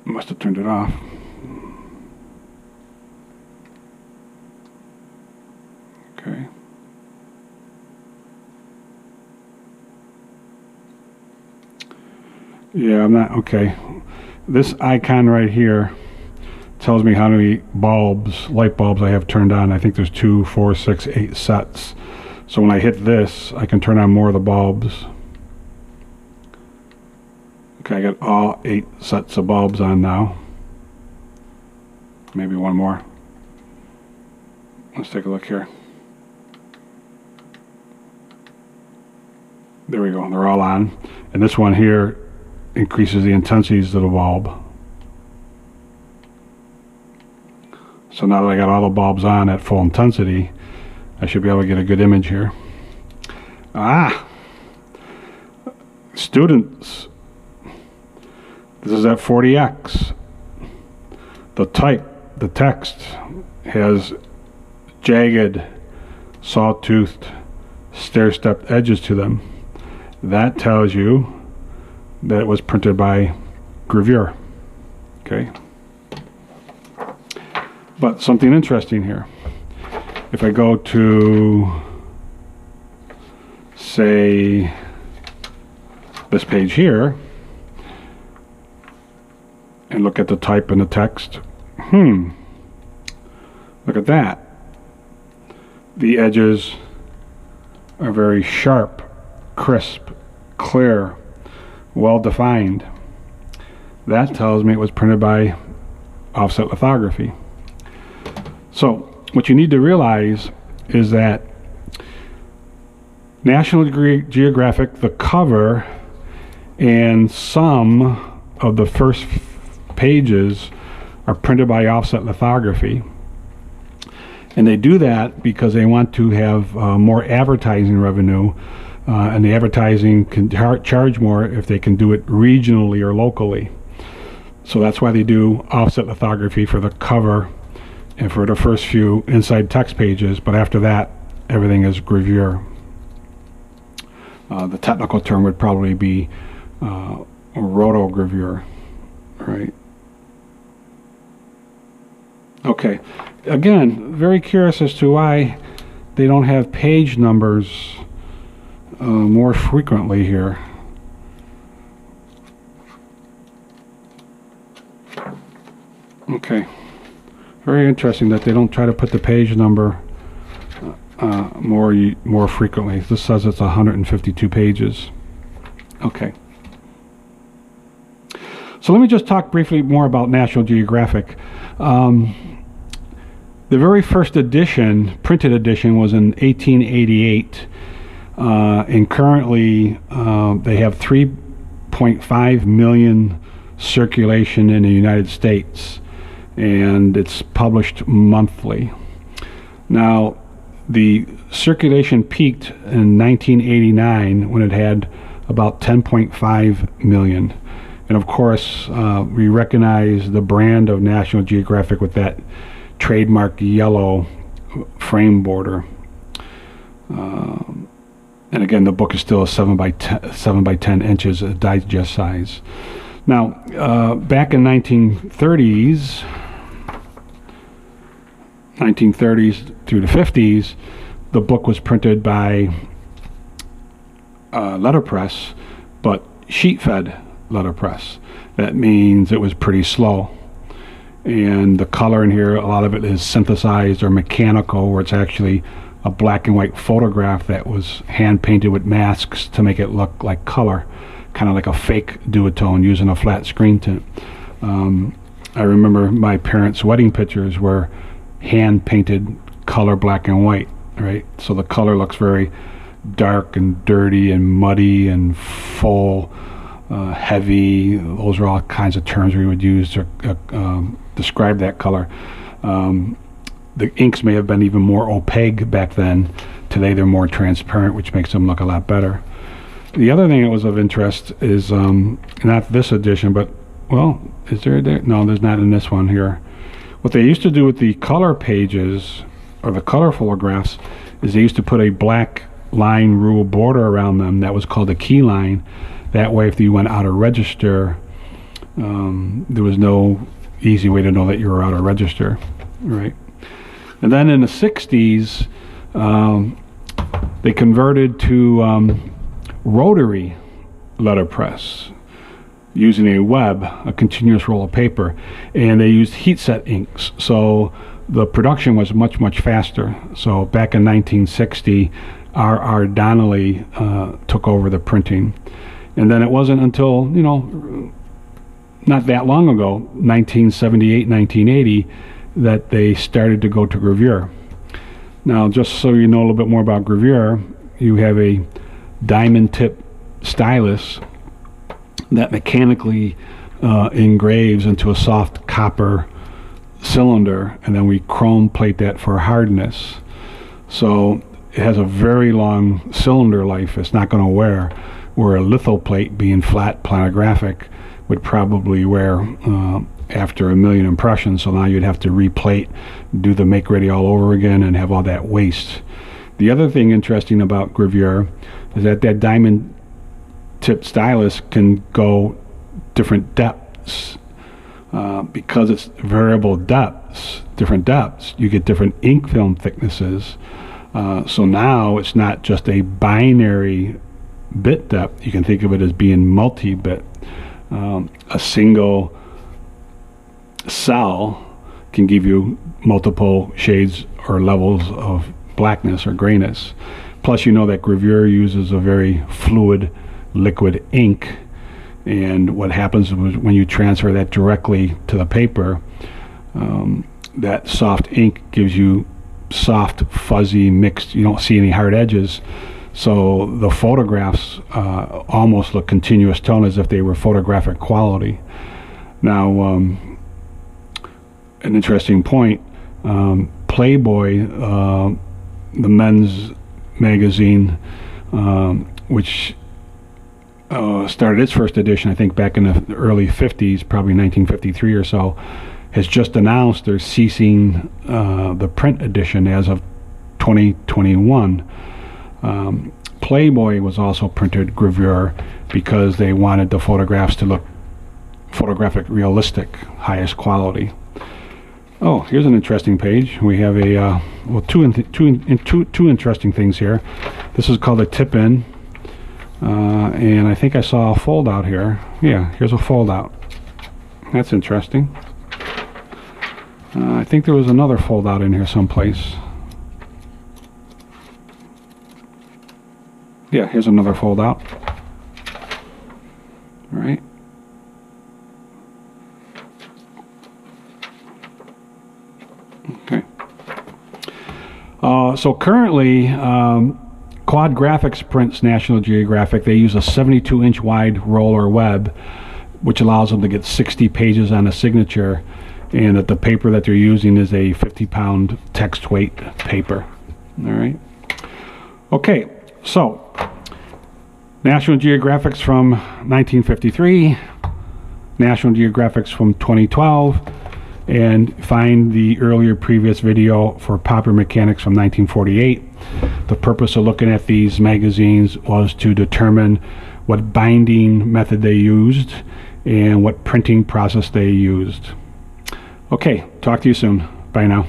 Must have turned it off. Okay. Yeah, I'm not, okay. This icon right here tells me how many bulbs, light bulbs I have turned on. I think there's 2, 4, 6, 8 sets. So when I hit this, I can turn on more of the bulbs. Okay, I got all 8 sets of bulbs on now. Maybe one more. Let's take a look here. There we go, they're all on. And this one here increases the intensities of the bulb. So now that I got all the bulbs on at full intensity, I should be able to get a good image here. Students, this is at 40x. The type, the text has jagged, saw-toothed, stair-stepped edges to them. That tells you that it was printed by gravure. Okay. But something interesting here. If I go to, say, this page here, and look at the type and the text, look at that. The edges are very sharp, crisp, clear, well defined. That tells me it was printed by offset lithography. So what you need to realize is that National Geographic, the cover and some of the first pages are printed by offset lithography. And they do that because they want to have more advertising revenue, and the advertising can charge more if they can do it regionally or locally. So that's why they do offset lithography for the cover and for the first few inside text pages, but after that everything is gravure. The technical term would probably be rotogravure, right? Okay, again, very curious as to why they don't have page numbers more frequently here. Okay, very interesting that they don't try to put the page number more frequently. This says it's 152 pages. Okay. So let me just talk briefly more about National Geographic. The very first edition, printed edition, was in 1888, and currently they have 3.5 million circulation in the United States, and it's published monthly. Now, the circulation peaked in 1989 when it had about 10.5 million. And of course, we recognize the brand of National Geographic with that trademark yellow frame border. And again, the book is still a 7 by 10 inches digest size. Now, back in 1930s through the 50s, the book was printed by letterpress, but sheet-fed letterpress. That means it was pretty slow. And the color in here, a lot of it is synthesized or mechanical, where it's actually a black and white photograph that was hand painted with masks to make it look like color, kind of like a fake duotone using a flat screen tint. I remember my parents' wedding pictures were hand painted color black and white, right? So the color looks very dark and dirty and muddy and full, heavy. Those are all kinds of terms we would use to describe that color. The inks may have been even more opaque back then. Today they're more transparent, which makes them look a lot better. The other thing that was of interest is not this edition, but, well, is there? No, there's not in this one here. What they used to do with the color pages, or the color photographs, is they used to put a black line rule border around them that was called a key line. That way, if you went out of register, There was no easy way to know that you were out of register, right? And then in the 60s, they converted to rotary letterpress using a web, a continuous roll of paper, and they used heat set inks. So the production was much, much faster. So back in 1960, R.R. Donnelly took over the printing. And then it wasn't until, you know, not that long ago, 1978, 1980, that they started to go to gravure. Now, just so you know a little bit more about gravure, you have a diamond tip stylus that mechanically engraves into a soft copper cylinder, and then we chrome plate that for hardness. So it has a very long cylinder life. It's not going to wear, where a litho plate, being flat planographic, would probably wear after 1 million impressions. So now you'd have to replate, do the make ready all over again, and have all that waste. The other thing interesting about gravure is that that diamond tip stylus can go different depths. Because it's variable depths, different depths, you get different ink film thicknesses. So now it's not just a binary bit depth. You can think of it as being multi-bit. A single cell can give you multiple shades or levels of blackness or grayness. Plus, you know that gravure uses a very fluid liquid ink, and what happens is when you transfer that directly to the paper, that soft ink gives you soft, fuzzy, mixed, you don't see any hard edges. So the photographs almost look continuous tone, as if they were photographic quality. Now, an interesting point, Playboy, the men's magazine, which started its first edition, I think, back in the early 50s, probably 1953 or so, has just announced they're ceasing the print edition as of 2021. Playboy was also printed gravure because they wanted the photographs to look photographic realistic, highest quality. Oh, here's an interesting page. We have a well, two interesting things here. This is called a tip-in, and I think I saw a fold-out here. Yeah, here's a fold-out. That's interesting. I think there was another fold-out in here someplace. Yeah, here's another fold-out. All right. Okay. So currently, Quad Graphics prints National Geographic. They use a 72-inch wide roller web, which allows them to get 60 pages on a signature, and that the paper that they're using is a 50-pound text weight paper. All right. Okay, so National Geographics from 1953, National Geographics from 2012, and find the earlier previous video for Popular Mechanics from 1948. The purpose of looking at these magazines was to determine what binding method they used and what printing process they used. Okay, talk to you soon. Bye now.